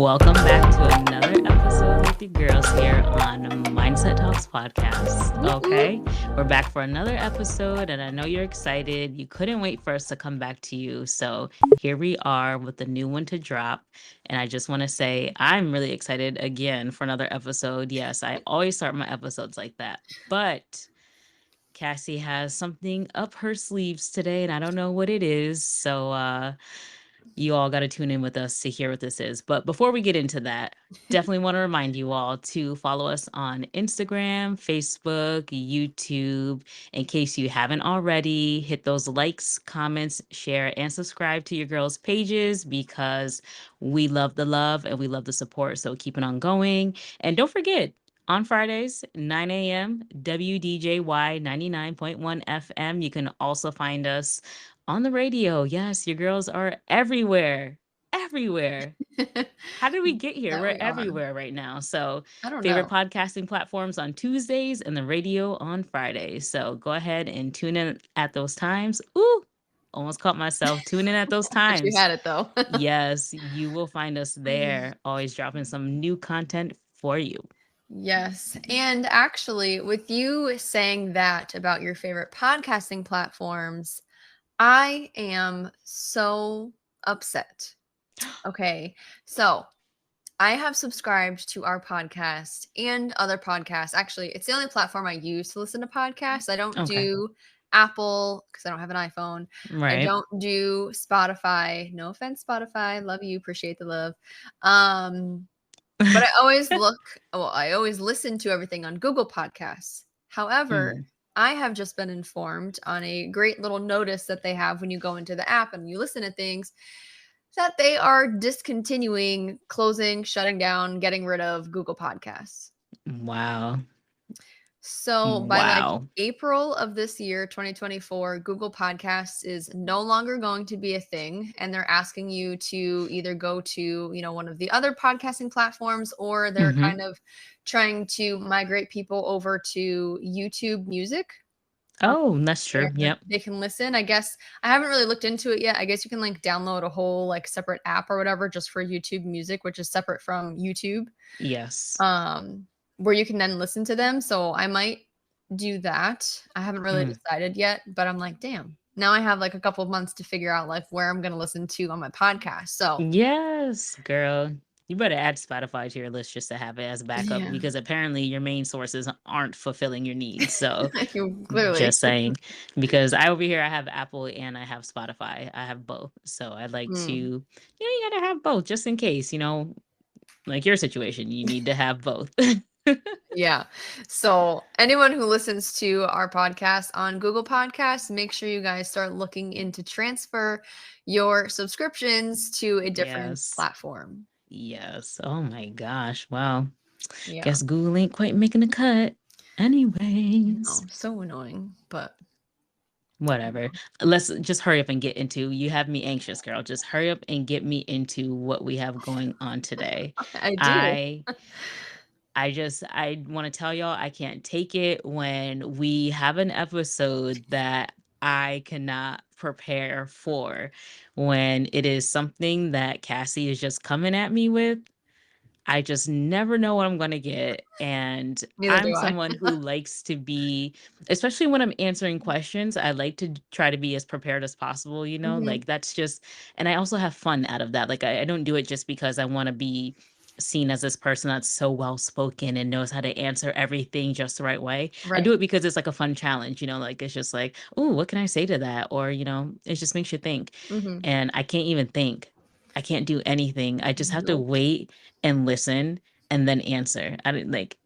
Welcome back to another episode with the girls here on Mindset Talks podcast. Okay, we're back for another episode, and I know you're excited. You couldn't wait for us to come back to you. So here we are with the new one to drop. And I just want to say I'm really excited again for another episode. Yes, I always start my episodes like that. But Cassie has something up her sleeves today, and I don't know what it is. So you all got to tune in with us to hear what this is. But before we get into that, definitely want to remind you all to follow us on Instagram, Facebook, YouTube. In case you haven't already, hit those likes, comments, share, and subscribe to your girls' pages because we love the love and we love the support. So keep it on going. And don't forget, on Fridays, 9 a.m., WDJY 99.1 FM. You can also find us on the radio. Yes, your girls are everywhere. Everywhere. How did we get here? That We're we are. everywhere right now. So, I don't favorite know. podcasting platforms on Tuesdays and the radio on Fridays. So, go ahead and tune in at those times. Ooh, almost caught myself. Tune in at those But you times. had it though. Yes, you will find us there, always dropping some new content for you. Yes. And actually, with you saying that about your favorite podcasting platforms, I am so upset. Okay. So I have subscribed to our podcast and other podcasts. Actually, it's the only platform I use to listen to podcasts. I don't Okay. do Apple because I don't have an iPhone. I Right. don't do Spotify. No offense, Spotify. Love you. Appreciate the love. But I always listen to everything on Google Podcasts. However, Mm. I have just been informed on a great little notice that they have when you go into the app and you listen to things that they are discontinuing, closing, shutting down, getting rid of Google Podcasts. Wow. So by like Wow. April of this year, 2024, Google Podcasts is no longer going to be a thing. And they're asking you to either go to, one of the other podcasting platforms, or they're Hmm. kind of trying to migrate people over to YouTube Music. Oh, that's There true. that Yep. they can listen. I guess I haven't really looked into it yet. I guess you can like download a whole like separate app or whatever just for YouTube Music, which is separate from YouTube. Yes. Um, where you can then listen to them. So I might do that. I haven't really Mm. decided yet, but I'm like, damn. Now I have like a couple of months to figure out like where I'm going to listen to on my podcast. So, Yes, girl. You better add Spotify to your list just to have it as backup yeah, because apparently your main sources aren't fulfilling your needs. So clearly. just saying, because I over here I have Apple and I have Spotify. I have both. So I'd like to, Mm. you gotta have both just in case, like your situation, you need to have both. Yeah. So, anyone who listens to our podcast on Google Podcasts, make sure you guys start looking into transfer your subscriptions to a different Yes. platform. Yes. Oh my gosh. Wow. Yeah. Guess Google ain't quite making a cut. Anyways. Oh, so annoying, but Whatever. Let's just hurry up and get into. You have me anxious, girl. Just hurry up and get me into what we have going on today. I do. I I want to tell y'all I can't take it when we have an episode that I cannot prepare for. When it is something that Cassie is just coming at me with, I just never know what I'm going to get. And Neither I'm do I. someone who likes to be, especially when I'm answering questions, I like to try to be as prepared as possible, Mhm. like that's just, and I also have fun out of that. Like I don't do it just because I want to be seen as this person that's so well spoken and knows how to answer everything just the right way. I Right. do it because it's like a fun challenge, like it's just like, oh, what can I say to that? Or, it just makes you think. Mhm. And I can't even think. I can't do anything. I just have to Nope. wait and listen and then answer. I didn't like,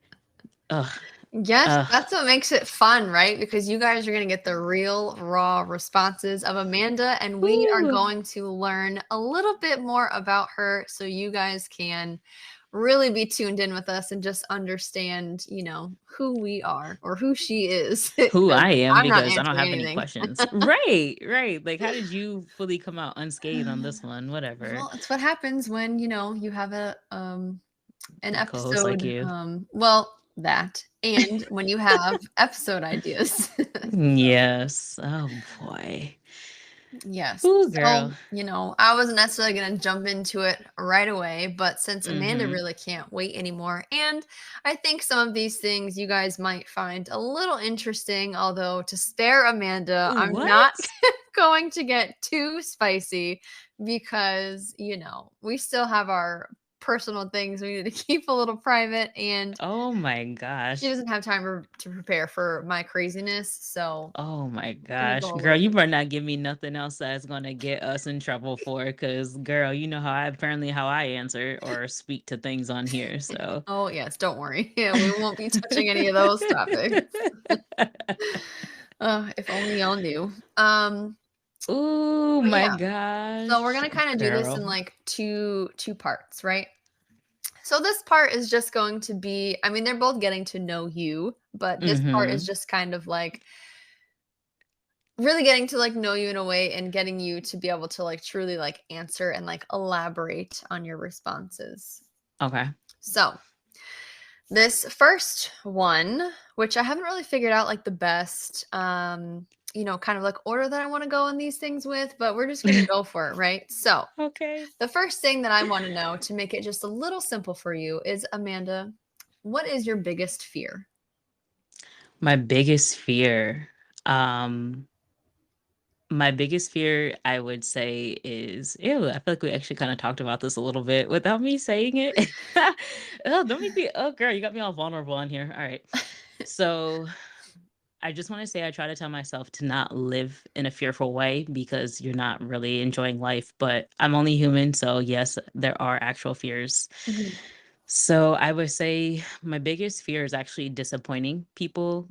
ugh, Yes, ugh. that's what makes it fun, right? Because you guys are going to get the real, raw responses of Amanda, and we are Ooh. going to learn a little bit more about her so you guys can really be tuned in with us and just understand, who we are or who she is. Who Because I am I'm not because I don't answering have any anything. questions. Right, right. Like, how did you fully come out unscathed on this one? Whatever. Well, it's what happens when, you have an Co-host like episode, you. well, that, and when you have episode ideas. Yes. Oh boy. Yes. Ooh, So, girl. I wasn't necessarily going to jump into it right away, but since Amanda Mm-hmm. really can't wait anymore, and I think some of these things you guys might find a little interesting, although to spare Amanda, I'm not What? going to get too spicy because, we still have our personal things we need to keep a little private, and Oh my she gosh. doesn't have time to prepare for my craziness. So Oh my we're going to gosh. go a Girl, little you bit. better not give me nothing else that's gonna get us in trouble for it. Cause girl, you know how I answer or speak to things on here. So Oh, yes, don't worry. Yeah, we won't be touching any of those topics. If only y'all knew. Oh But my yeah, so we're gosh. gonna kind of do this in Girl. like two parts, right? So this part is just going to be, I mean, they're both getting to know you, but this part is Mm-hmm. just kind of like really getting to like know you in a way and getting you to be able to like truly like answer and like elaborate on your responses. Okay. So this first one, which I haven't really figured out like the best, kind of like order that I want to go in these things with, but we're just going to go for it, right? So, Okay. the first thing that I want to know to make it just a little simple for you is Amanda, what is your biggest fear? My biggest fear. Um My biggest fear, I would say, is ew. I feel like we actually kind of talked about this a little bit without me saying it. Oh, don't make me. Oh, girl, you got me all vulnerable on here. All right. So I just want to say I try to tell myself to not live in a fearful way because you're not really enjoying life, but I'm only human. So, yes, there are actual fears. Mhm, So I would say my biggest fear is actually disappointing people.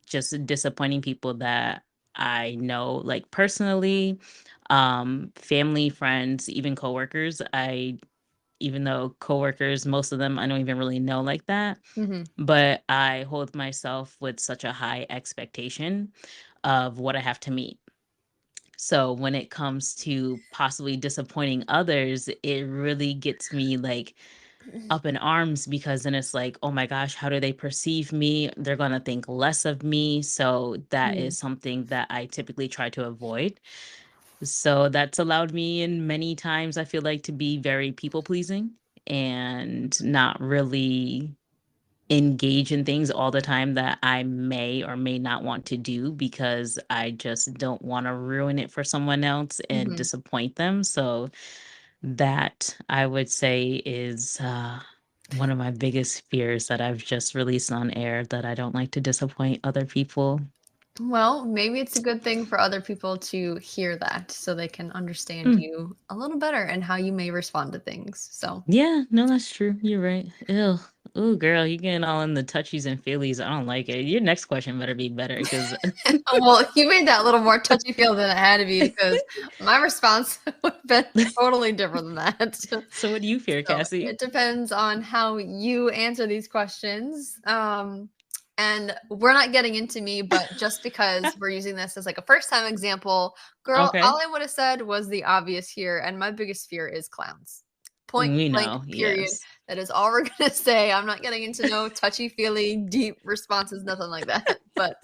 Just disappointing people that I know, like personally, family, friends, even coworkers. Even though coworkers, most of them I don't even really know like that, mhm, but I hold myself with such a high expectation of what I have to meet. So when it comes to possibly disappointing others, it really gets me like up in arms because then it's like, oh my gosh, how do they perceive me? They're going to think less of me. So that mhm, is something that I typically try to avoid. So that's allowed me in many times, I feel like, to be very people pleasing and not really engage in things all the time that I may or may not want to do because I just don't want to ruin it for someone else and mhm. disappoint them. So that I would say is one of my biggest fears that I've just released on air that I don't like to disappoint other people. Well, maybe it's a good thing for other people to hear that so they can understand Mm, you a little better and how you may respond to things. So, yeah, no, that's true. You're right. Ew. Ooh, girl, you getting all in the touchies and feelies. I don't like it. Your next question better be better because. well, you made that a little more touchy feel than it had to be because my response would have been totally different than that. So, what do you fear, So Cassie? it depends on how you answer these questions. And we're not getting into me, but just because we're using this as like a first time example, girl, Okay, all I would have said was the obvious here. And my biggest fear is clowns. Point we blank, know. period. Yes. That is all we're going to say. I'm not getting into no touchy feely, deep responses, nothing like that. But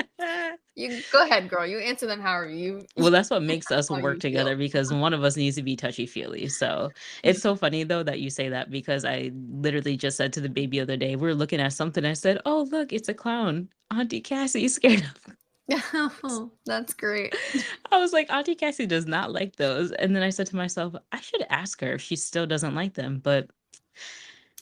you go ahead, girl. You answer them however you Well, that's what makes us how work you feel. together because one of us needs to be touchy-feely. So, it's so funny though that you say that because I literally just said to the baby the other day, we were looking at something. I said, "Oh, look, it's a clown. Auntie Cassie scared of." Oh, that's great. I was like, Auntie Cassie does not like those. And then I said to myself, I should ask her if she still doesn't like them. But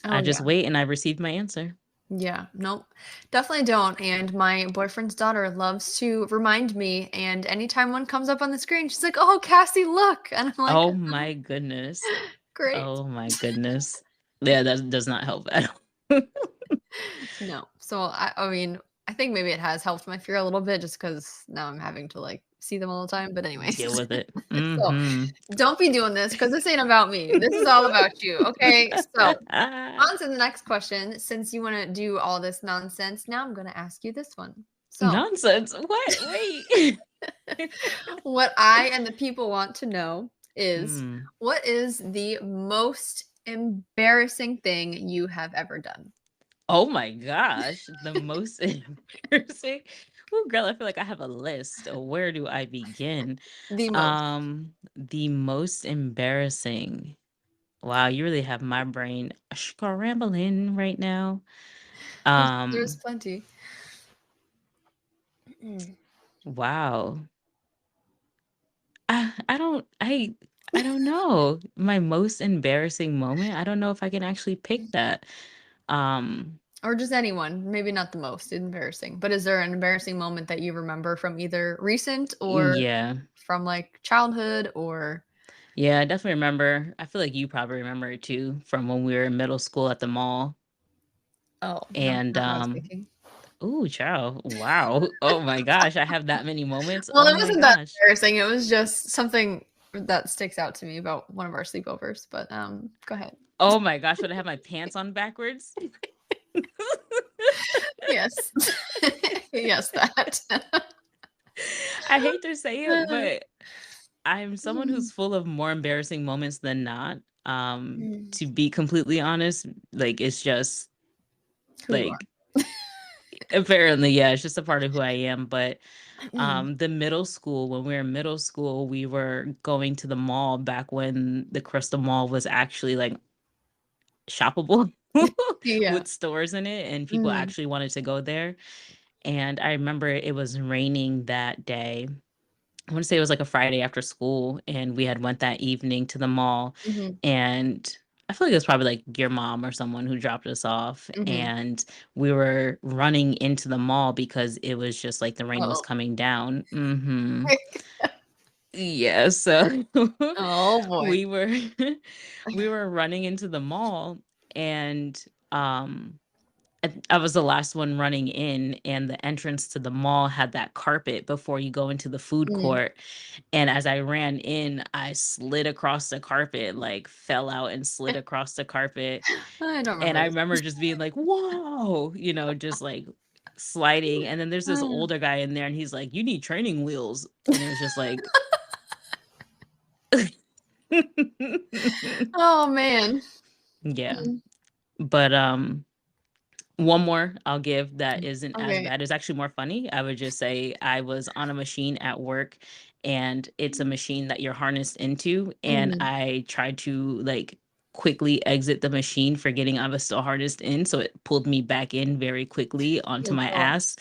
I Oh just yeah. wait and I received my answer. Yeah, nope. Definitely don't. And my boyfriend's daughter loves to remind me. And anytime one comes up on the screen, she's like, "Oh, Cassie, look." And I'm like, Oh my goodness. great. Oh my goodness. Yeah, that does not help at all. No. So I mean, I think maybe it has helped my fear a little bit just because now I'm having to like see them all the time. But anyways. Deal with it. So Mhm. don't be doing this because this ain't about me. This is all about you. Okay. So on to the next question. Since you want to do all this nonsense, now I'm gonna ask you this one. So Nonsense. What? Wait. what I and the people want to know is Hmm. what is the most embarrassing thing you have ever done? Oh my gosh, the most embarrassing. Oh, girl, I feel like I have a list. Where do I begin? The most. The most embarrassing. Wow, you really have my brain scrambling right now. There's Um, plenty. Mm. wow. I don't know. My most embarrassing moment. I don't know if I can actually pick that. Um, Or just anyone, maybe not the most embarrassing, but is there an embarrassing moment that you remember from either recent or yeah. from like childhood or Yeah, I definitely remember. I feel like you probably remember it too from when we were in middle school at the mall. oh, no, And not what I was thinking. ooh, child. Wow. Oh my gosh, I have that many moments. Well, Oh it my wasn't that gosh. embarrassing. It was just something that sticks out to me about one of our sleepovers. But go ahead. Oh my gosh, would I have my pants on backwards? Yes. Yes, that. I hate to say it, but I'm someone Mm, who's full of more embarrassing moments than not. mm. To be completely honest, like it's just Who you are. like apparently, yeah, it's just a part of who I am. But Mm. the middle school, when we were in middle school, we were going to the mall back when the Crystal Mall was actually like shoppable Yeah. with stores in it, and people Mm, actually wanted to go there. And I remember it was raining that day. I want to say it was like a Friday after school, and we had went that evening to the mall, mhm, and I feel like it was probably like your mom or someone who dropped us off, mhm. and we were running into the mall because it was just like the rain was Oh. coming down. Yeah, so Oh boy. we were we were running into the mall, and um I was the last one running in, and the entrance to the mall had that carpet before you go into the food Mm. court. And as I ran in, I slid across the carpet, like fell out and slid across the carpet. I don't And remember I this. remember just being like, whoa, just like sliding. And then there's this Mm. older guy in there, and he's like, you need training wheels. And it was just like, Oh man. yeah. Mm. But one more I'll give that isn't as Okay. bad. It's actually more funny. I would just say I was on a machine at work, and it's a machine that you're harnessed into, and Mhm. I tried to like quickly exit the machine forgetting I was still harnessed in, so it pulled me back in very quickly onto Oh my god. ass,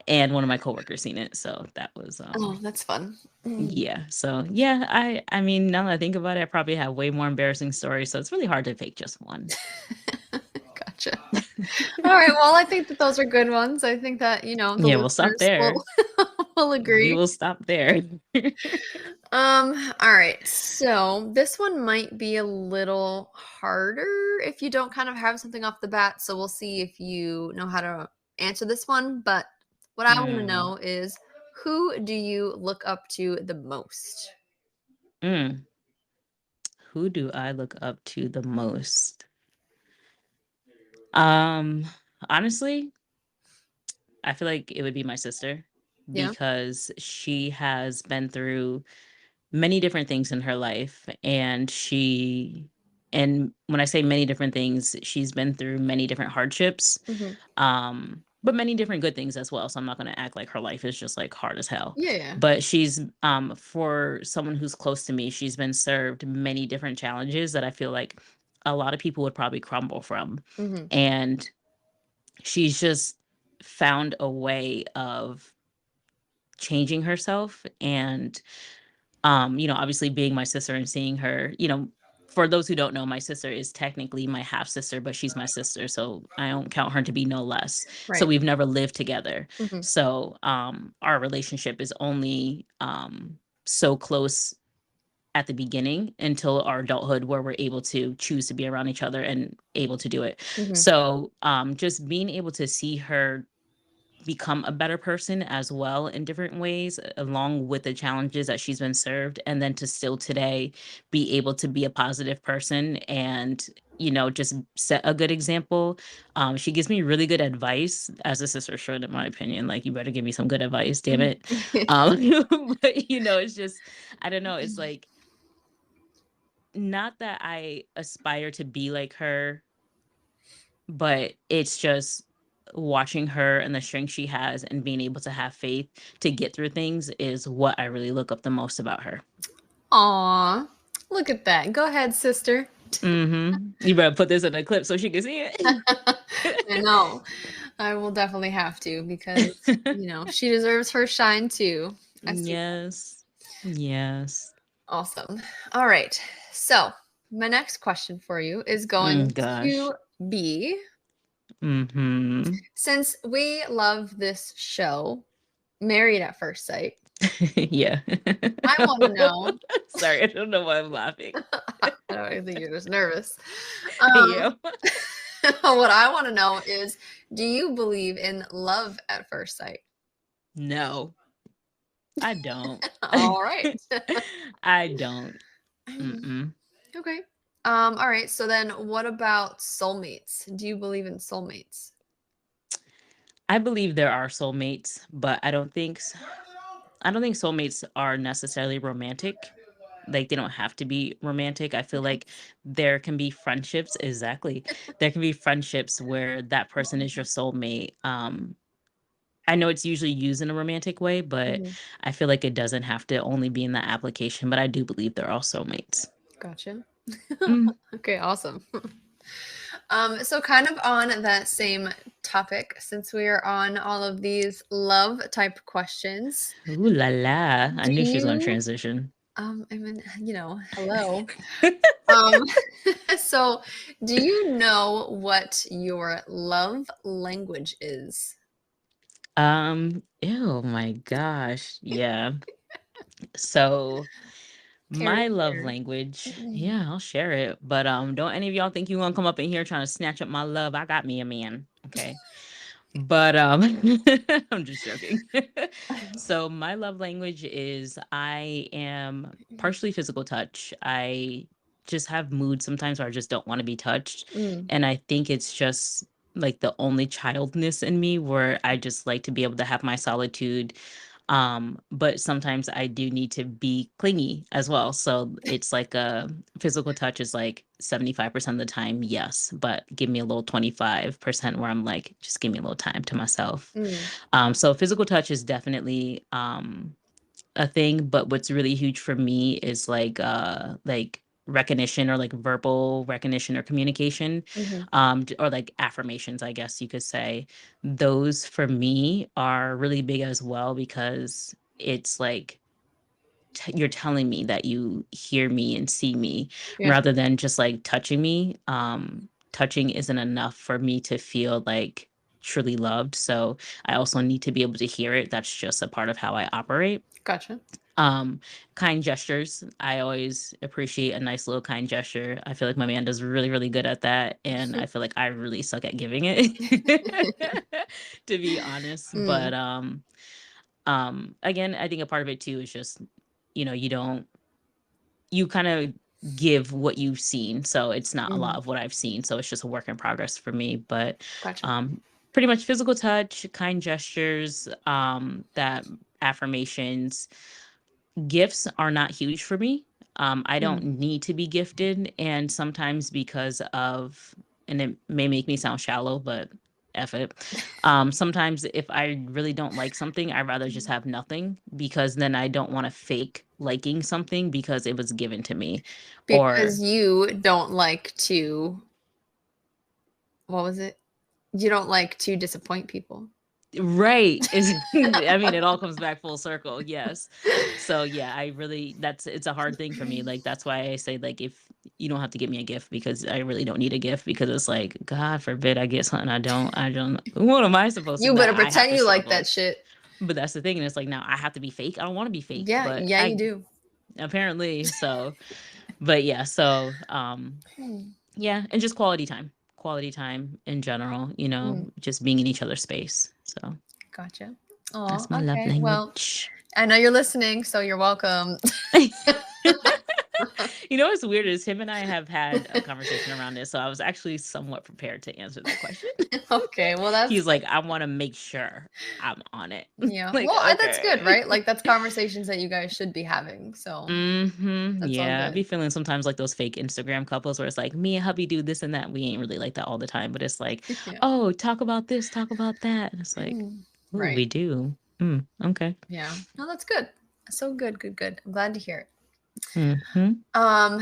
and one of my coworkers seen it. So that was Oh, that's fun. Mm. yeah. So yeah, I mean now that I think about it, I probably have way more embarrassing stories, so it's really hard to pick just one. Gotcha. All right. Well, I think that those are good ones. I think that, the Yeah, we'll stop listeners will there. will We agree. will stop there. All right. So this one might be a little harder if you don't kind of have something off the bat. So we'll see if you know how to answer this one. But what I want to Mm, know is who do you look up to the most? mm. Who do I look up to the most? Um, honestly, I feel like it would be my sister Yeah. because she has been through many different things in her life, and when I say many different things, she's been through many different hardships, Hmm. but many different good things as well. So I'm not going to act like her life is just like hard as hell. Yeah. But she's for someone who's close to me, she's been served many different challenges that I feel like a lot of people would probably crumble from. Hmm. And she's just found a way of changing herself, and obviously being my sister and seeing her, for those who don't know, my sister is technically my half sister, but she's my sister, so I don't count her to be no less. So Right. we've never lived together. Hmm. So our relationship is only so close at the beginning until our adulthood, where we're able to choose to be around each other and able to do it. Hmm. So just being able to see her become a better person as well in different ways, along with the challenges that she's been served, and then to still today be able to be a positive person and just set a good example. She gives me really good advice, as a sister should, in my opinion. Like, you better give me some good advice, damn it. um but it's just, I don't know, it's like, not that I aspire to be like her but it's just watching her and the strength she has and being able to have faith to get through things is what I really look up the most about her. Aw, look at that. Go ahead, sister. You better put this in a clip so she can see I know. I will definitely have to because, it. she deserves her shine too. I see that. Yes. Yes. Awesome. All right. So, my next question for you is going Gosh. to be, Mm-hmm. since we love this show, Married at First Sight, Yeah. I want to know. Sorry, I don't know why I'm laughing. I think you're just nervous. Um, Yeah. what I want to know is, do you believe in love at first sight? No, I don't. All right. I don't. Mm-mm. Okay. All right. So then what about soulmates? Do you believe in soulmates? I believe there are soulmates, but I don't think soulmates are necessarily romantic. Like they don't have to be romantic. I feel Okay. like there can be friendships, exactly. There can be friendships where that person is your soulmate. I know it's usually used in a romantic way, but Mhm. I feel like it doesn't have to only be in that application, but I do believe there are soulmates. Gotcha. Mm. Okay, awesome. So kind of on that same topic, since we are on all of these love type questions, Ooh la la. I do knew she was gonna you transition. I mean, hello. Um, so do you know what your love language is? Ew, my gosh. Yeah. So Care to my love share? language, yeah, I'll share it. But don't any of y'all think you gonna come up in here trying to snatch up my love. I got me a man. Okay. But I'm just joking. So my love language is I am partially physical touch. I just have moods sometimes where I just don't want to be touched. Mm, And I think it's just like the only childness in me where I just like to be able to have my solitude. But sometimes I do need to be clingy as well. So it's like a physical touch is like 75% of the time, yes, but give me a little 25% where I'm like, just give me a little time to myself. mm, So physical touch is definitely a thing, but what's really huge for me is like recognition or like verbal recognition or communication, mhm. or like affirmations, I guess you could say. Those for me are really big as well because it's like you're telling me that you hear me and see me Yeah, rather than just like touching me. Touching isn't enough for me to feel like truly loved. So I also need to be able to hear it. That's just a part of how I operate. gotcha. um Kind gestures, I always appreciate a nice little kind gesture. I feel like my man does really really good at that, and I feel like I really suck at giving it. To be honest, Mm, but again, I think a part of it too is just, you don't, you kind of give what you've seen, so it's not a lot mhm. of what I've seen, so it's just a work in progress for me. But Gotcha. um pretty much physical touch, kind gestures, that affirmations. Gifts are not huge for me. I don't Mm. need to be gifted, and sometimes because of, and it may make me sound shallow, but F it. Sometimes if I really don't like something, I'd rather just have nothing because then I don't want to fake liking something because it was given to me. Or Because you don't like to, what was it? You don't like to disappoint people. right is I mean, it all comes back full circle. Yes. So yeah, I really, that's, it's a hard thing for me. Like that's why I say, like, if you don't have to get me a gift, because I really don't need a gift, because it's like, God forbid I get something I don't, what am I supposed to, You now better I have pretend to you like that struggle. shit. But that's the thing, and it's like now I have to be fake. I don't want to be fake, Yeah, but yeah, you I do. apparently so. But yeah, so Hmm. yeah, and just quality time. Quality time in general, Mm, just being in each other's space. So gotcha. Oh, that's my love okay. Well, language. I know you're listening, so you're welcome. You You know what's weird is him and I have had a conversation around this, so I was actually somewhat prepared to answer that question. Okay, well, that's He's like, good. "I wanna make sure I'm on it." Yeah. Like, Well, that's good, "Okay." right? Like, that's conversations that you guys should be having, so Mhm, that's all yeah, I good. be feeling sometimes like those fake Instagram couples where it's like, "Me and hubby do this and that." We ain't really like that all the time, but it's like, Yeah. "Oh, talk about this, talk about that." And it's like, Mm. "Ooh, Right. we do." Okay. Yeah. No, that's good. So good, good, good. I'm glad to hear it. Mhm. Um,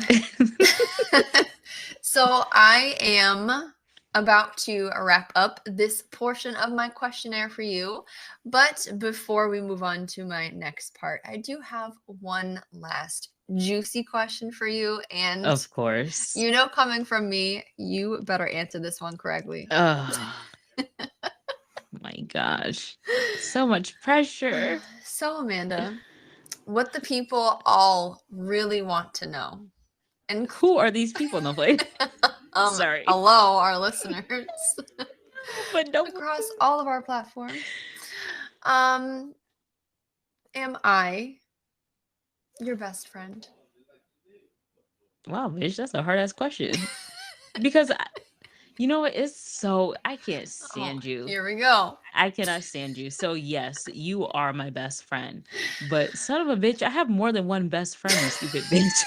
so I am about to wrap up this portion of my questionnaire for you. But before we move on to my next part, I do have one last juicy question for you. And Of course. coming from me, you better answer this one correctly. Oh my gosh. So much pressure. So, Amanda, what the people all really want to know, and Who are these people? No play. Sorry. hello, our listeners But don't. across all of our platforms. Um, am I your best friend? Wow, bitch, that's a hard ass question. Because you know what? It's so I can't Oh, stand you. here we go. I cannot stand you. So yes, you are my best friend. But son of a bitch, I have more than one best friend, you stupid bitch.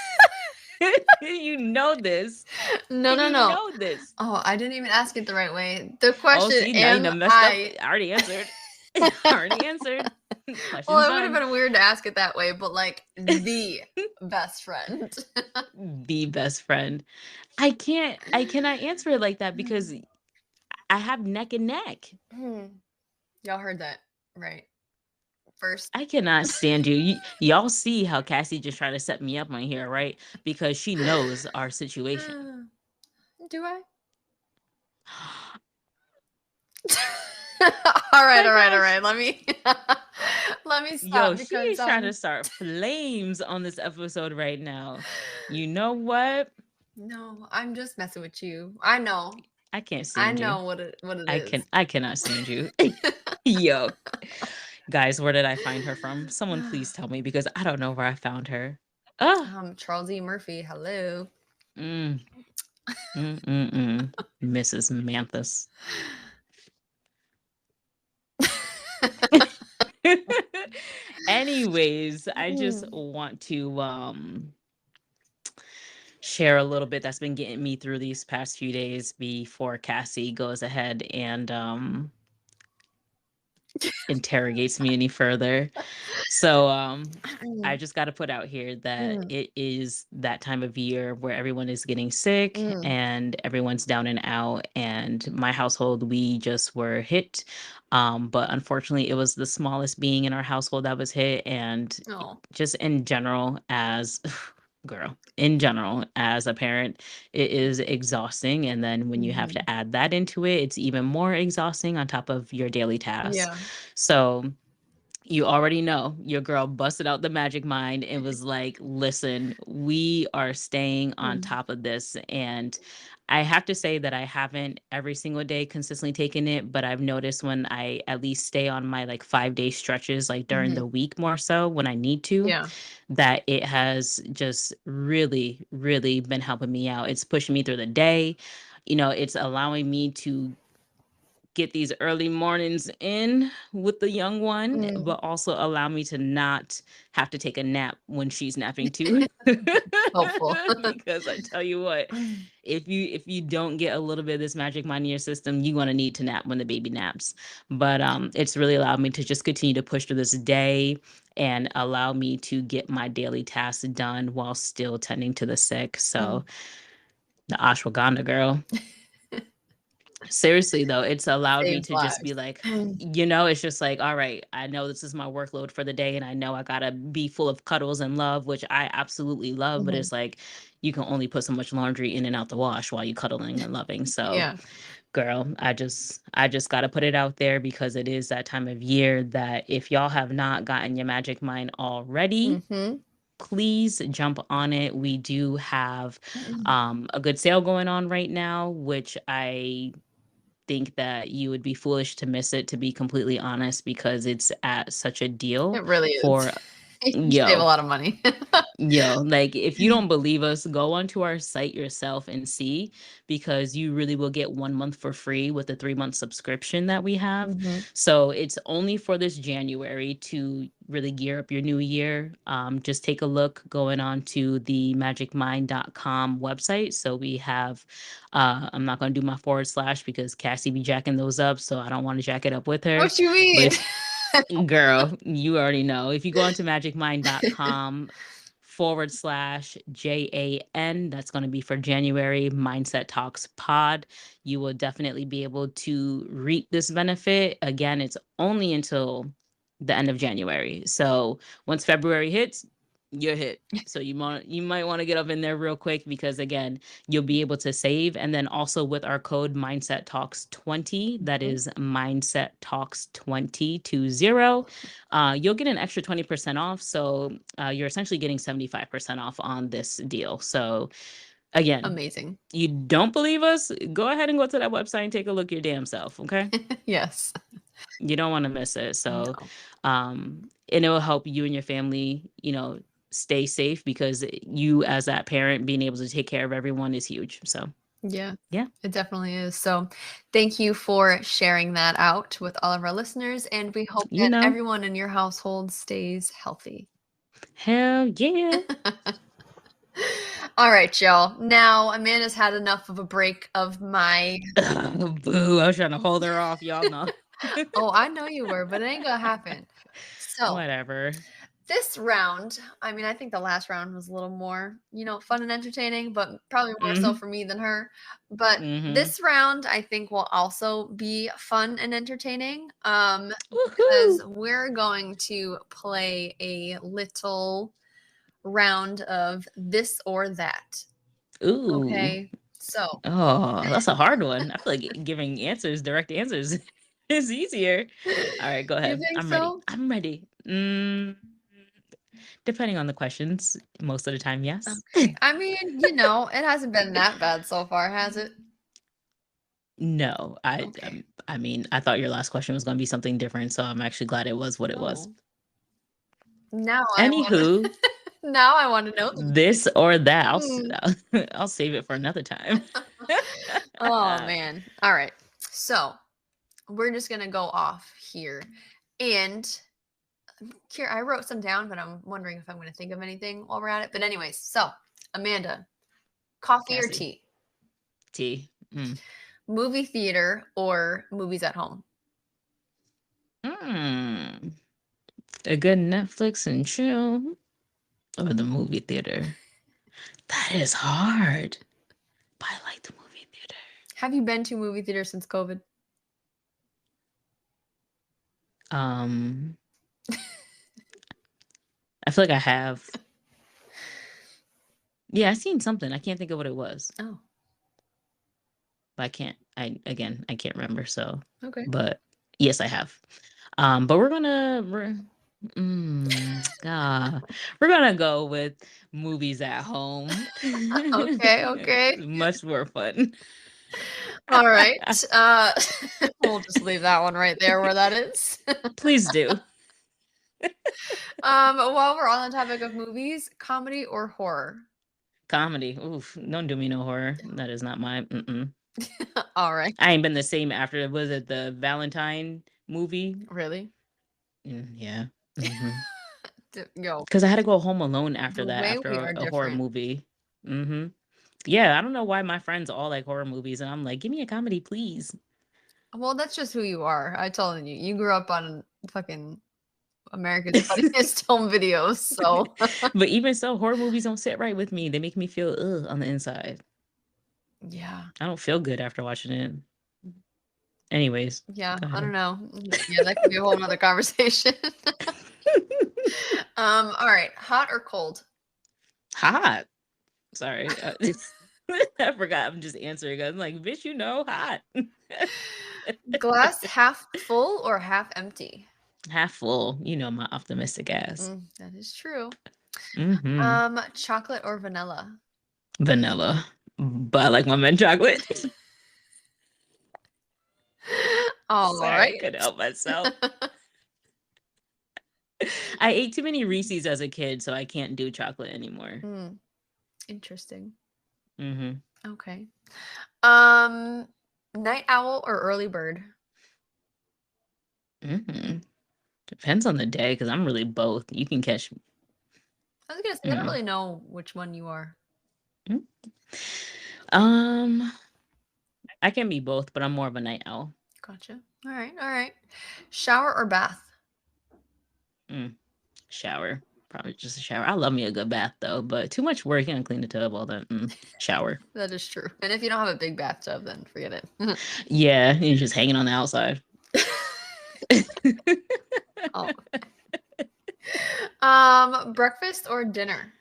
You know this. No, no, You no. know this. Oh, I didn't even ask it the right way. The Oh, question, see, now you am done messed up. I? I already answered. Already answered. Well, Question's it would have done. been weird to ask it that way, but like the best friend. The best friend. I cannot answer it like that because I have neck and neck. Hmm. Y'all heard that right first. I cannot stand you. Y'all see how Cassie just tried to set me up on here, right? Because she knows our situation. Do I? All right, My all right, all gosh. right. Let me let me Yo, stop she because is trying to start flames on this episode right now. You know what? no, I'm just messing with you. I know. I can't I stand you. know what it is. I cannot stand you. Yo. Guys, where did I find her from? Someone please tell me because I don't know where I found her. Oh. Charles E. Murphy, hello. Mm, Mrs. Manthus. Anyways, I just Mm, want to share a little bit that's been getting me through these past few days before Cassie goes ahead and interrogates me any further. So I just got to put out here that mm, it is that time of year where everyone is getting sick mm. and everyone's down and out, and my household, we just were hit. But unfortunately it was the smallest being in our household that was hit, and Oh. just in general as girl, in general as a parent, it is exhausting, and then when you have Mhm. to add that into it, it's even more exhausting on top of your daily tasks. Yeah. So you already know your girl busted out the magic mind and was like, listen, we are staying on Mm. top of this. And I have to say that I haven't every single day consistently taken it, but I've noticed when I at least stay on my like 5 day stretches, like during Mhm. the week more so when I need to, Yeah. that it has just really, really been helping me out. It's pushing me through the day. It's allowing me to get these early mornings in with the young one, Mm. but also allow me to not have to take a nap when she's napping too. Helpful. Because I tell you what, if you don't get a little bit of this magic mind in your system, you're gonna need to nap when the baby naps. But it's really allowed me to just continue to push through this day and allow me to get my daily tasks done while still tending to the sick. So Mm. the ashwagandha girl. Seriously though, it's allowed me Saves to just lives. be like, Mm. it's just like, all right, I know this is my workload for the day and I know I gotta be full of cuddles and love, which I absolutely love, but Mhm. it's like you can only put so much laundry in and out the wash while you cuddling and loving. So Yeah. girl, I just gotta put it out there because it is that time of year that if y'all have not gotten your magic mind already, Mhm. please jump on it. We do have a good sale going on right now, which I think that you would be foolish to miss it, to be completely honest, because it's at such a deal It really for is. You save a Yo, lot of money. Yo, like if you don't believe us, go onto our site yourself and see because you really will get 1 month for free with the 3 month subscription that we have. Mhm. So it's only for this January to really gear up your new year. Just take a look going on to the magicmind.com website. So we have, I'm not going to do my forward slash because Cassie be jacking those up. So I don't want to jack it up with her. What you But mean? if Girl, you already know. If you go onto magicmind.com/JAN, that's going to be for January Mindset Talks Pod. You will definitely be able to reap this benefit. Again, it's only until the end of January. So once February hits, you're hit. So you might want to get up in there real quick because again, you'll be able to save. And then also with our code Mindset Talks 20, that Mhm. is Mindset Talks 2020, you'll get an extra 20% off. So you're essentially getting 75% off on this deal. So again, Amazing. you don't believe us? Go ahead and go to that website and take a look your damn self. Okay. Yes. You don't want to miss it. So, No. and it will help you and your family, stay safe because you, as that parent, being able to take care of everyone is huge. So, Yeah, yeah, it definitely is. So, thank you for sharing that out with all of our listeners, and we hope you that know, everyone in your household stays healthy. hell yeah. All right, y'all. Now, Amanda's had enough of a break of my. Boo. I was trying to hold her off. Y'all know. Oh, I know you were, but it ain't gonna happen. So, Whatever. this round, I mean, I think the last round was a little more, fun and entertaining, but probably more so Mm-hmm. for me than her. But Mm-hmm. this round, I think, will also be fun and entertaining, because Woohoo. we're going to play a little round of this or that. Ooh. Okay. So, Oh, that's a hard one. I feel like giving answers, direct answers, is easier. All right, go you ahead. think I'm ready. so? I'm ready. Depending on the questions, most of the time, yes. Okay. I mean, it hasn't been that bad so far, has it? No, Okay. I mean, I thought your last question was going to be something different, so I'm actually glad it was what it was. Oh. Now I want to Anywho, now I want to know. this or that, Hmm. I'll save it for another time. Oh man. All right. So we're just gonna go off here. And here I wrote some down, but I'm wondering if I'm gonna think of anything while we're at it. But anyways, so Amanda, coffee or Cassie, tea? T. Movie theater or movies at home? Mm. A good Netflix and chill, or the movie theater. That is hard. But I like the movie theater. Have you been to movie theater since COVID? Um, I feel like I have. Yeah, I seen something. I can't think of what it was. Oh, But I can't remember. So, okay. but yes, I have. But we're gonna go with movies at home. Okay, okay. Much more fun. All right. We'll just leave that one right there where that is. Please do. While we're on the topic of movies, comedy or horror? Comedy. Oof, don't do me no horror. That is not my. All right. I ain't been the same after. Was it the Valentine movie? Really? Yeah. Mm-hmm. Yo, Because I had to go home alone after the that, way after we are a horror different. movie. Mm-hmm. Yeah, I don't know why my friends all like horror movies, and I'm like, give me a comedy, please. Well, that's just who you are. I told you. You grew up on fucking America's Funniest Home Videos, so But even so, horror movies don't sit right with me. They make me feel ugh on the inside. yeah. I don't feel good after watching it. Anyways, Yeah, go I don't ahead. know. Yeah, that could be a whole nother conversation. All right. Hot or cold? Hot. Sorry. I forgot. I'm just answering. I'm like, bitch, hot. Glass half full or half empty? Half full. My optimistic ass. That is true. Mm-hmm. Chocolate or vanilla? Vanilla. But I like my mint chocolate. All Sorry, I right. couldn't help myself. I ate too many Reese's as a kid, so I can't do chocolate anymore. Interesting. Mm-hmm. Okay. Night owl or early bird? Mm-hmm. Depends on the day, because I'm really both. You can catch. I was gonna say I don't Mm. really know which one you are. Mm. Um, I can be both, but I'm more of a night owl. Gotcha. All right. All right. Shower or bath? Mm. Shower. Probably just a shower. I love me a good bath though, but too much work and clean the tub, all that. Shower. That is true. And if you don't have a big bathtub, then forget it. Yeah, you're just hanging on the outside. Oh. Breakfast or dinner?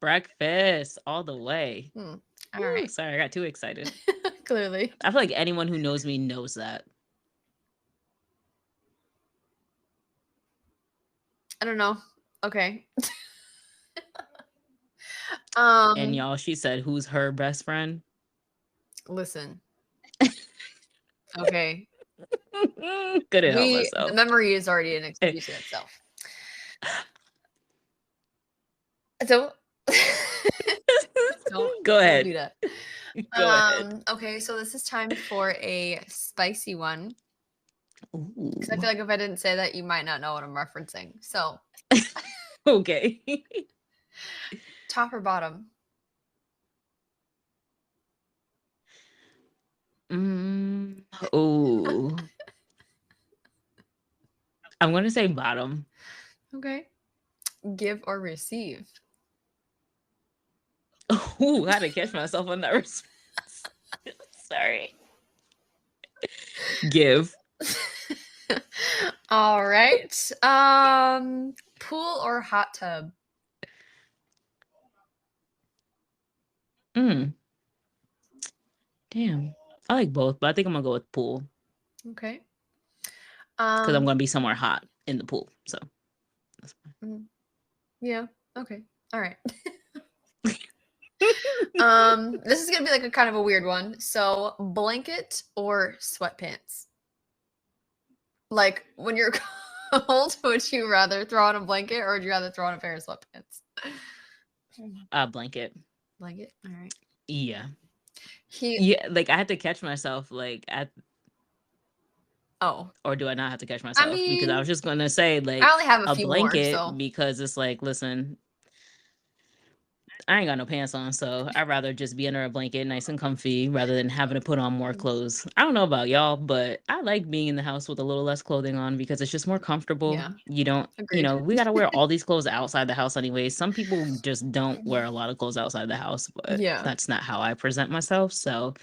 Breakfast all the way. All Ooh, right. sorry, I got too excited. Clearly. I feel like anyone who knows me knows that. I don't know. Okay. And y'all, she said, "Who's her best friend?" Listen. Okay. Couldn't help The myself. memory is already an excuse in itself. So Go don't ahead. do that. Go ahead. Okay, so this is time for a spicy one. Because I Ooh. feel like if I didn't say that, you might not know what I'm referencing. So, Okay. top or bottom? Oh. I'm gonna say bottom. Okay. Give or receive? Ooh, I had to catch myself on that response. Sorry. Give. All right. Pool or hot tub? Mm. Damn. I like both, but I think I'm gonna go with pool Okay. because I'm gonna be somewhere hot in the pool. So that's Yeah. Okay. All right. fine. This is gonna be like a kind of a weird one. So, blanket or sweatpants? Like when you're cold, would you rather throw on a blanket or would you rather throw on a pair of sweatpants? Blanket. Blanket. All right. Yeah. He. Yeah. Like I had to catch myself. Like at Oh. or do I not have to catch I myself? Because I mean, was just gonna say I like only have a a few more, blanket so because it's like, listen, I ain't got no pants on, so I'd rather just be under a blanket, nice and comfy, rather than having to put on more clothes. I don't know about y'all, but I like being in the house with a little less clothing on because it's just more comfortable. yeah, You don't, agreed. we got to wear all these clothes outside the house anyway. Some people just don't wear a lot of clothes outside the house, but Yeah. that's not how I present myself. So,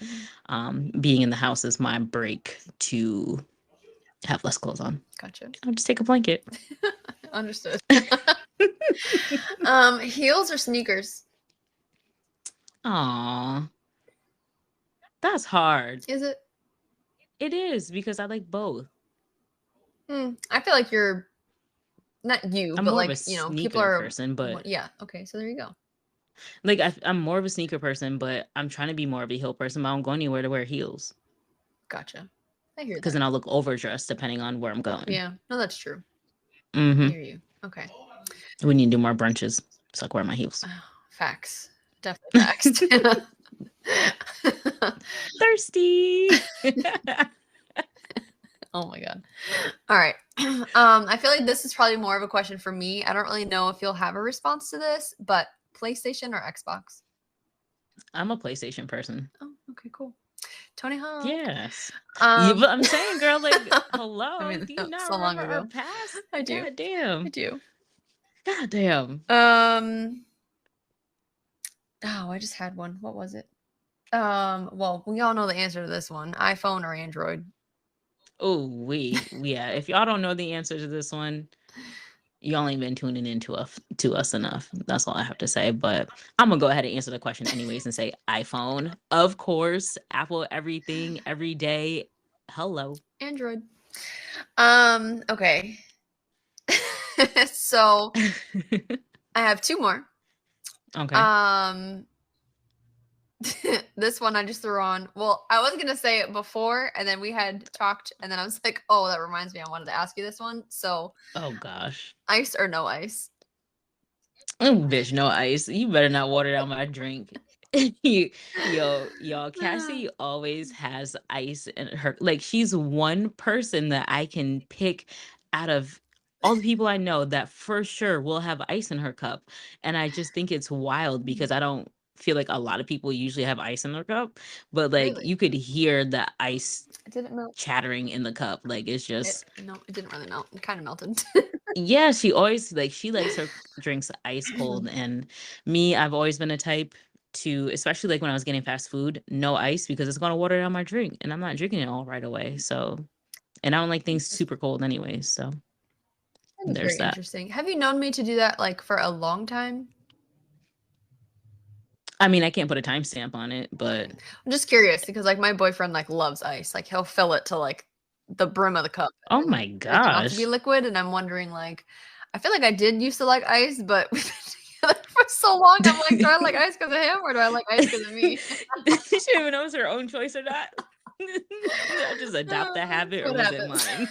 being in the house is my break to have less clothes on. Gotcha. I'll just take a blanket. Understood. Heels or sneakers? Aw, that's hard. Is it? It is because I like both. I feel like you're not you, I'm but more of a like people sneaker are. person, but Yeah. Okay. So there you go. like I'm more of a sneaker person, but I'm trying to be more of a heel person. But I don't go anywhere to wear heels Gotcha. I hear because that. then I'll look overdressed depending on where I'm going. Yeah. No, that's true. I Mm-hmm. hear you. Okay. We need to do more brunches, so I can wear my heels. Oh, facts. Definitely facts. Thirsty. Oh my god. All right. I feel like this is probably more of a question for me. I don't really know if you'll have a response to this, but PlayStation or Xbox? I'm a PlayStation person. Oh, okay, cool. Tony Hawk. Yes. Um, But I'm saying, girl, like, I hello, mean, do you not so long remember our ago. past? I do. God I damn. do. God damn. Oh, I just had one. What was it? Well, we all know the answer to this one. iPhone or Android? Oh, yeah. If y'all don't know the answer to this one, y'all ain't been tuning into us enough. That's all I have to say. But I'm gonna go ahead and answer the question anyways and say iPhone. Of course, Apple everything every day. Hello. Android. Okay. So I have two more. Okay. Um, This one I just threw on. Well, I was gonna say it before, and then we had talked, and then I was like, "Oh, that reminds me, I wanted to ask you this one." So, Oh gosh. ice or no ice? Oh, bitch, no ice. You better not water down my drink. You, y'all, Cassie always has ice in her. Like, she's one person that I can pick out of all the people I know that for sure will have ice in her cup. And I just think it's wild because I don't feel like a lot of people usually have ice in their cup, but like Really? you could hear the ice It didn't melt. chattering in the cup. Like, it's It just no, it didn't really melt. It kind of melted. yeah, she always like she likes her drinks ice cold. And me, I've always been a type to, especially like when I was getting fast food, no ice because it's gonna water down my drink and I'm not drinking it all right away. So, and I don't like things super cold anyways. So That is there's very that. interesting. Have you known me to do that like for a long time? I mean, I can't put a timestamp on it, but I'm just curious because like my boyfriend like loves ice. Like he'll fill it to like the brim of the cup oh and my like it not to be gosh. liquid. And I'm wondering like, I feel like I did used to like ice, but we've been together for so long. I'm like, do I like ice because of him or do I like ice because of me? She didn't even know it was her own choice or not. Did I just adopt that habit or What was it happens?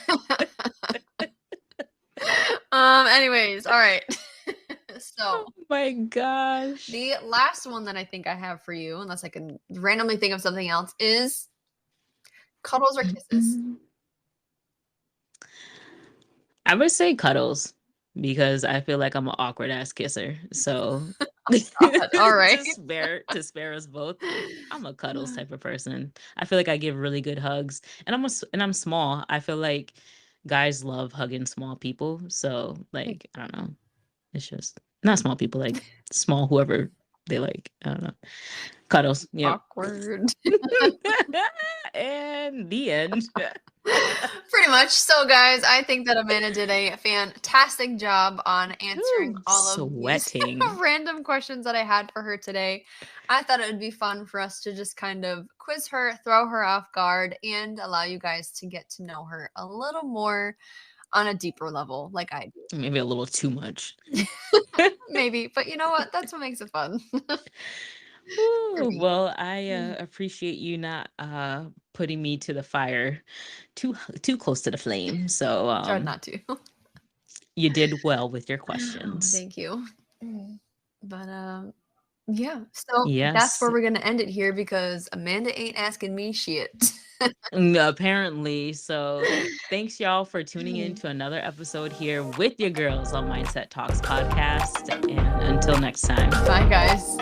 mine? Anyways, all right. So Oh my gosh. the last one that I think I have for you, unless I can randomly think of something else, is cuddles or kisses. Mm-mm. I would say cuddles because I feel like I'm an awkward ass kisser. So God, all right. to spare us both, I'm a cuddles type of person. I feel like I give really good hugs, and and I'm small. I feel like guys love hugging small people. So like I don't know, it's just not small people, like small whoever they like. I don't know. Cuddles. Yep. Awkward. And the end. Pretty much. So, guys, I think that Amanda did a fantastic job on answering Ooh, all of these sweating. random questions that I had for her today. I thought it would be fun for us to just kind of quiz her, throw her off guard, and allow you guys to get to know her a little more on a deeper level, like I Maybe a little too much. do. Maybe, but you know what? That's what makes it fun for Ooh, me. well, I appreciate you not putting me to the fire too close to the flame. So Tried not to. you did well with your Oh, questions. thank you. But yeah, so that's Yes. where we're gonna end it here because Amanda ain't asking me shit. Apparently. So thanks y'all for tuning in to another episode here with your girls on Mindset Talks podcast. And until next time. Bye, guys.